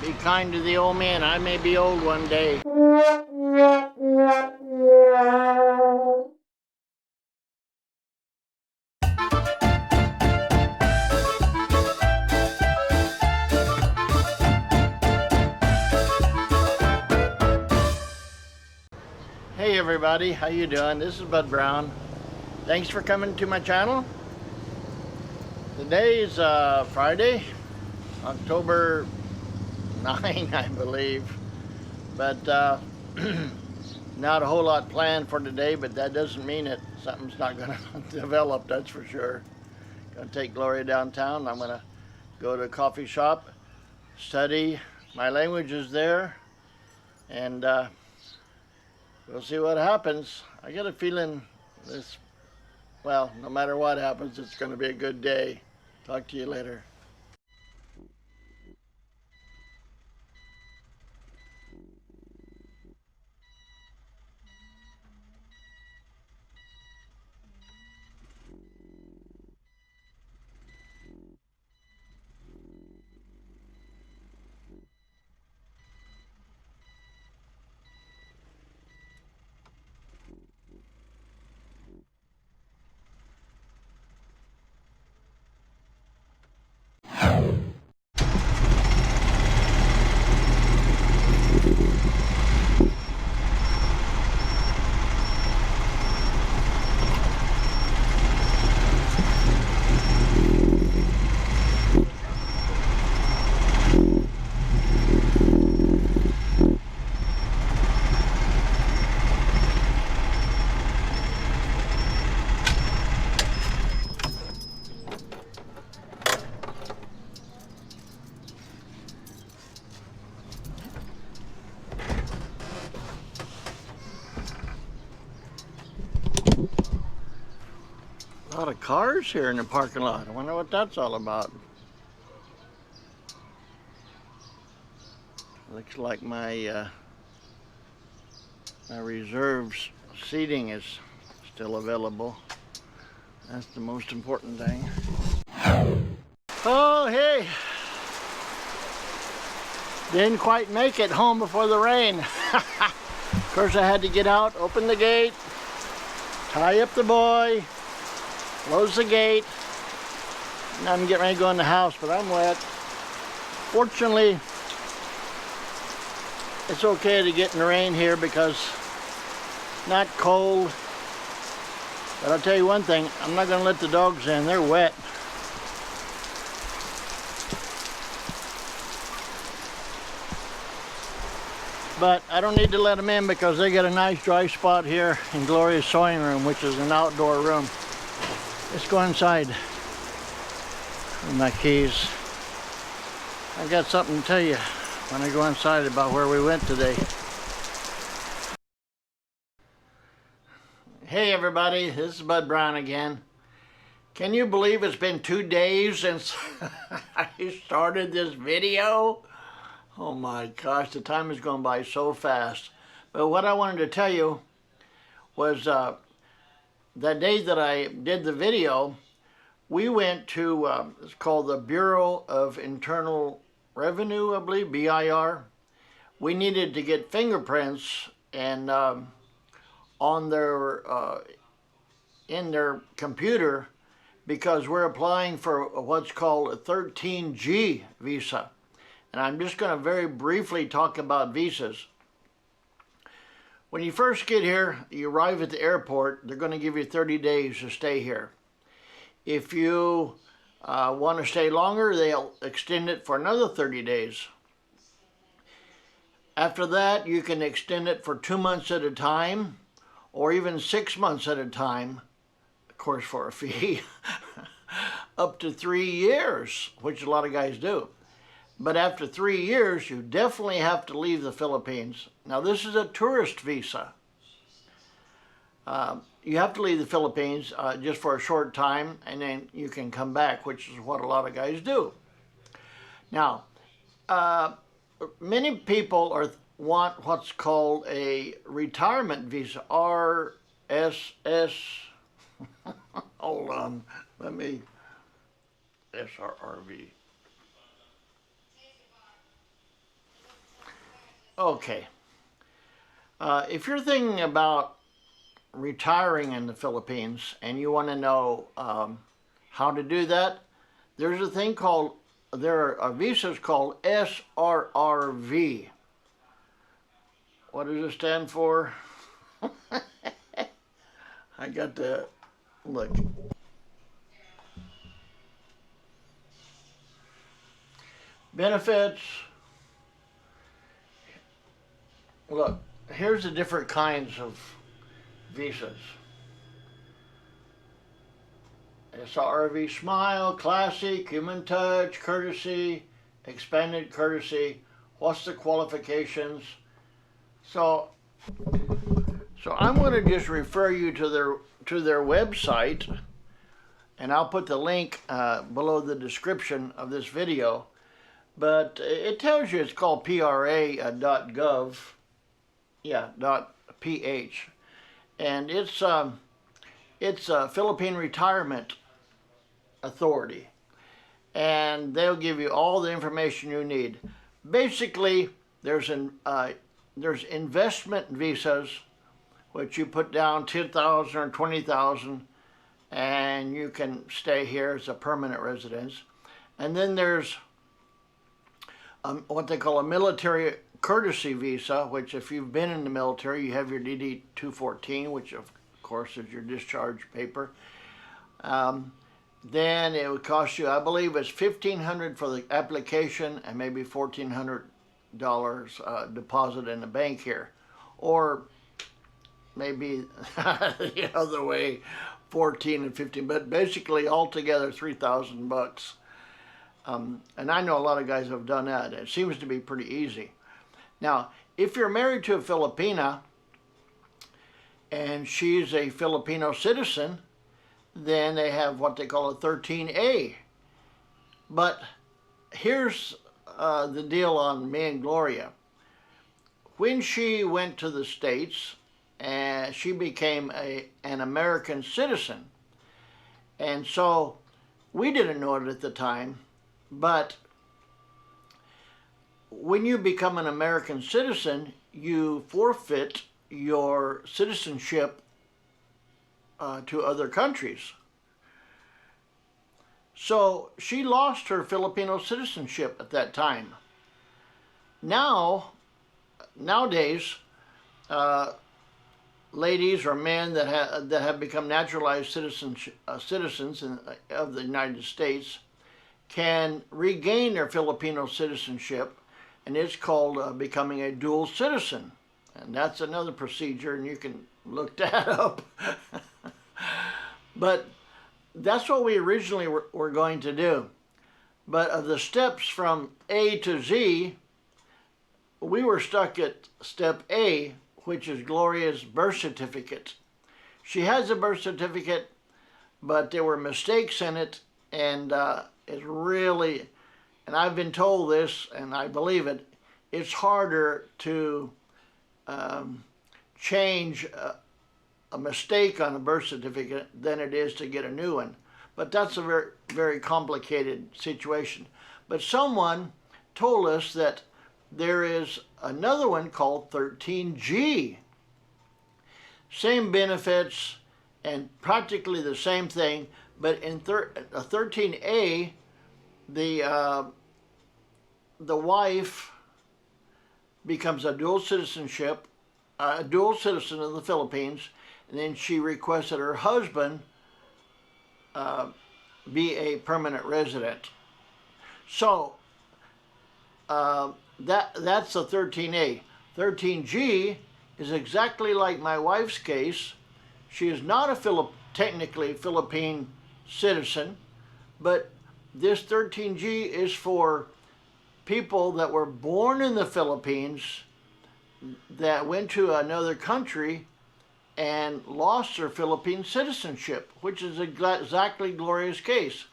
Be kind to the old man. I may be old one day. Hey everybody, how you doing? This is Bud Brown. Thanks for coming to my channel. Today is Friday, October 9, I believe. But not a whole lot planned for today, but that doesn't mean that something's not going to develop, that's for sure. Going to take Gloria downtown. I'm going to go to a coffee shop, study my languages there, and we'll see what happens. I get a feeling this, well, no matter what happens, it's going to be a good day. Talk to you later. A lot of cars here in the parking lot. I wonder what that's all about. Looks like my my reserves seating is still available. That's the most important thing. Oh, hey! Didn't quite make it home before the rain. Of course, I had to get out, open the gate, tie up the boy, close the gate. Now I'm getting ready to go in the house, but I'm wet. Fortunately, it's okay to get in the rain here because it's not cold. But I'll tell you one thing, I'm not going to let the dogs in. They're wet. But I don't need to let them in because they got a nice dry spot here in Gloria's sewing room, which is an outdoor room. Let's go inside with my keys. I got something to tell you when I go inside about where we went today. Hey everybody, this is Bud Brown again. Can you believe it's been 2 days since I started this video? Oh my gosh, the time has gone by so fast. But what I wanted to tell you was that day that I did the video, we went to, it's called the Bureau of Internal Revenue, I believe, BIR. We needed to get fingerprints and on their, in their computer because we're applying for what's called a 13G visa. And I'm just going to very briefly talk about visas. When you first get here, you arrive at the airport, they're going to give you 30 days to stay here. If you want to stay longer, they'll extend it for another 30 days. After that, you can extend it for 2 months at a time, or even 6 months at a time, of course for a fee, up to 3 years, which a lot of guys do. But after 3 years, you definitely have to leave the Philippines. Now, this is a tourist visa. You have to leave the Philippines just for a short time, and then you can come back, which is what a lot of guys do. Now, many people want what's called a retirement visa, RSS. Hold on, let me, SRRV. Okay. If you're thinking about retiring in the Philippines and you want to know how to do that, there's a thing called, there are visas called SRRV. What does it stand for? I got to look. Benefits. Look, here's the different kinds of visas. SRV Smile, Classic, Human Touch, Courtesy, Expanded Courtesy. What's the qualifications? So I'm going to just refer you to their website, and I'll put the link below the description of this video. But it tells you it's called pra.gov, yeah, .ph, and it's a Philippine Retirement Authority, and they'll give you all the information you need. Basically, there's investment visas, which you put down $10,000 or $20,000, and you can stay here as a permanent residence. And then there's what they call a military courtesy visa, which if you've been in the military, you have your DD-214, which of course is your discharge paper. Then it would cost you, I believe it's $1,500 for the application and maybe $1,400 deposit in the bank here, or maybe the other way, 14 and 15, but basically altogether $3,000. And I know a lot of guys have done that. It seems to be pretty easy. Now, if you're married to a Filipina and she's a Filipino citizen, then they have what they call a 13A. But here's the deal on me and Gloria. When she went to the States, she became an American citizen. And so we didn't know it at the time, but when you become an American citizen, you forfeit your citizenship to other countries. So she lost her Filipino citizenship at that time. Nowadays, ladies or men that have become naturalized citizens of the United States can regain their Filipino citizenship, and it's called becoming a dual citizen. And that's another procedure, and you can look that up. But that's what we originally were going to do. But of the steps from A to Z, we were stuck at step A, which is Gloria's birth certificate. She has a birth certificate, but there were mistakes in it, and it's really, and I've been told this, and I believe it, it's harder to change a mistake on a birth certificate than it is to get a new one. But that's a very, very complicated situation. But someone told us that there is another one called 13G. Same benefits and practically the same thing, but in 13A, the wife becomes a dual citizen of the Philippines, and then she requests that her husband be a permanent resident. So that's the 13A. 13G is exactly like my wife's case. She is not a technically Philippine citizen, but this 13G is for people that were born in the Philippines that went to another country and lost their Philippine citizenship, which is exactly Gloria's case.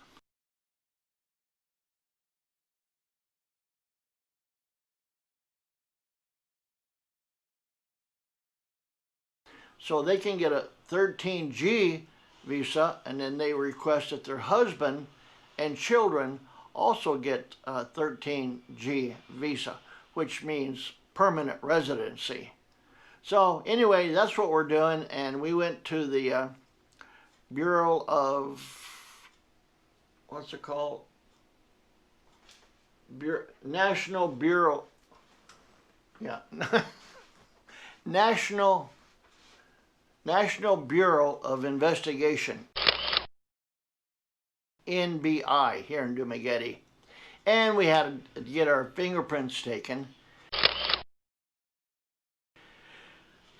So they can get a 13G visa, and then they request that their husband and children also get a 13G visa, which means permanent residency. So anyway, that's what we're doing, and we went to the Bureau of, what's it called? National Bureau, yeah, National Bureau of Investigation, NBI, here in Dumaguete. And we had to get our fingerprints taken.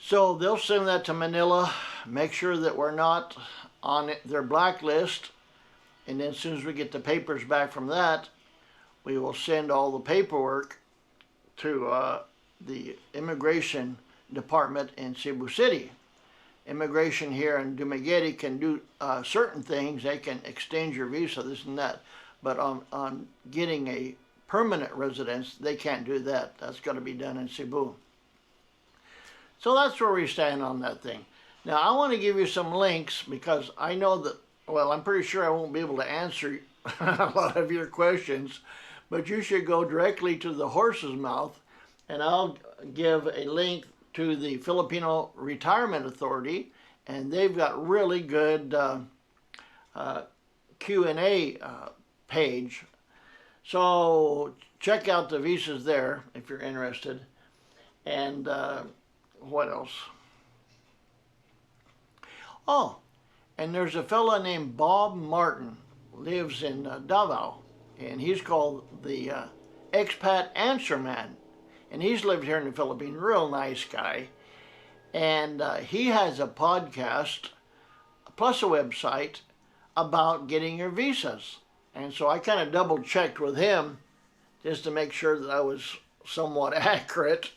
So they'll send that to Manila, make sure that we're not on their blacklist, and then as soon as we get the papers back from that, we will send all the paperwork to the immigration department in Cebu City. Immigration here in Dumaguete can do certain things. They can extend your visa, this and that. But on getting a permanent residence, they can't do that. That's got to be done in Cebu. So that's where we stand on that thing. Now, I want to give you some links because I know that, well, I'm pretty sure I won't be able to answer a lot of your questions, but you should go directly to the horse's mouth, and I'll give a link to the Filipino Retirement Authority, and they've got really good Q&A page. So check out the visas there if you're interested. And what else? Oh, and there's a fella named Bob Martin, lives in Davao, and he's called the Expat Answer Man. And he's lived here in the Philippines, real nice guy. And he has a podcast, plus a website, about getting your visas. And so I kind of double checked with him just to make sure that I was somewhat accurate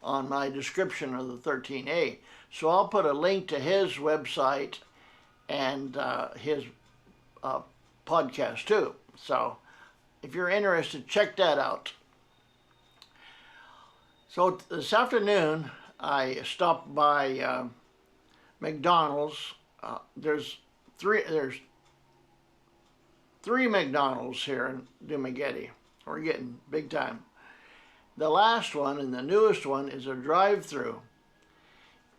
on my description of the 13A. So I'll put a link to his website and his podcast too. So if you're interested, check that out. So this afternoon, I stopped by McDonald's. There's three McDonald's here in Dumaguete. We're getting big time. The last one and the newest one is a drive-through.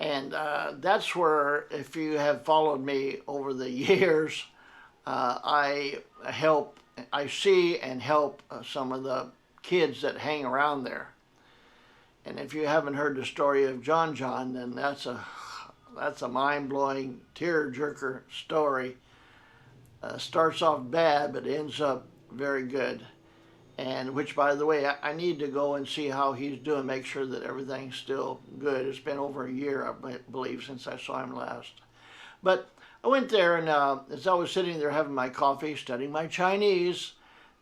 And that's where, if you have followed me over the years, I see and help some of the kids that hang around there. And if you haven't heard the story of John, then that's a mind-blowing, tear-jerker story. Starts off bad, but ends up very good. And which, by the way, I need to go and see how he's doing, make sure that everything's still good. It's been over a year, I believe, since I saw him last. But I went there, and as I was sitting there having my coffee, studying my Chinese,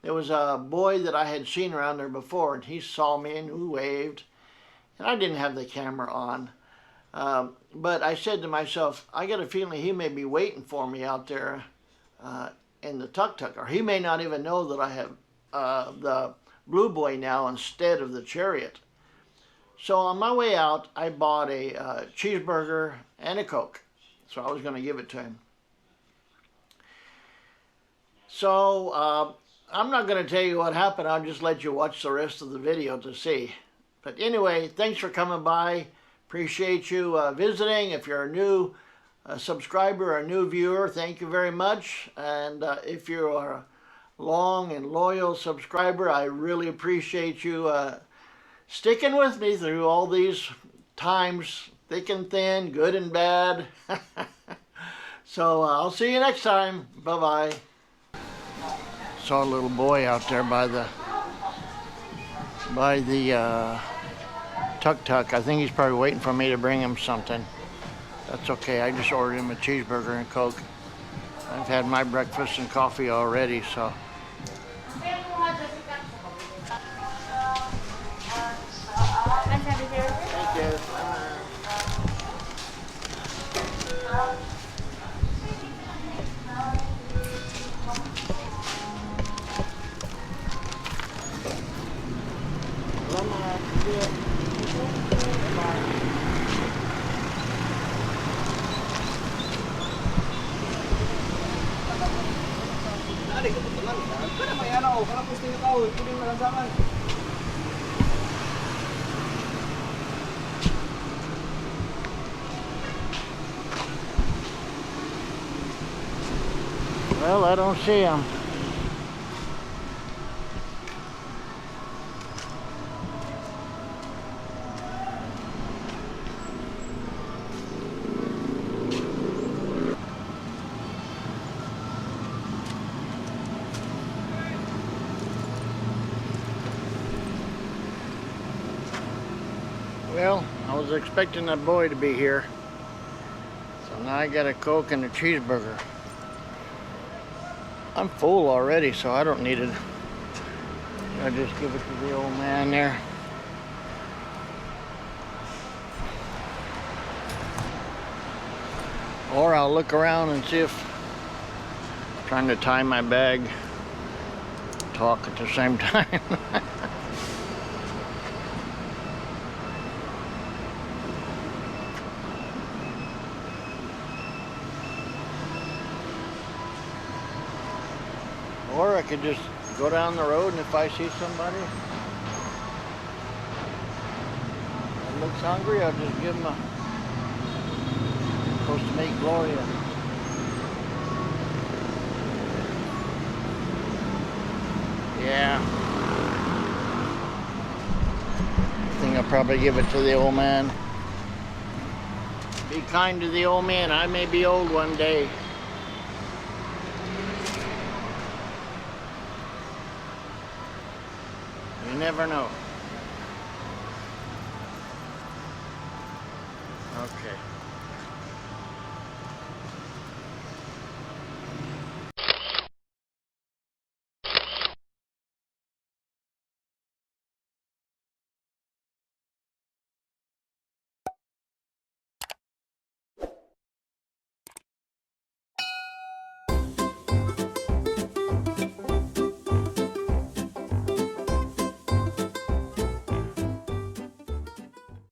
there was a boy that I had seen around there before, and he saw me and he waved. And I didn't have the camera on. But I said to myself, I got a feeling he may be waiting for me out there in the tuk-tuk, or he may not even know that I have the Blue Boy now instead of the Chariot. So on my way out, I bought a cheeseburger and a Coke. So I was going to give it to him. So I'm not going to tell you what happened. I'll just let you watch the rest of the video to see. But anyway, thanks for coming by. Appreciate you visiting. If you're a new subscriber or a new viewer, thank you very much. And if you are a long and loyal subscriber, I really appreciate you sticking with me through all these times, thick and thin, good and bad. So I'll see you next time. Bye-bye. Saw a little boy out there by the tuk-tuk. I think he's probably waiting for me to bring him something. That's okay. I just ordered him a cheeseburger and Coke. I've had my breakfast and coffee already, so. Thank you. Well, I don't see him. Well, I was expecting that boy to be here. So now I got a Coke and a cheeseburger. I'm full already, so I don't need it. I just give it to the old man there. Or I'll look around and see if I'm trying to tie my bag, talk at the same time. Or I could just go down the road, and if I see somebody that looks hungry, I'll just give them a supposed to make Gloria. Yeah. I think I'll probably give it to the old man. Be kind to the old man. I may be old one day. You never know. Okay.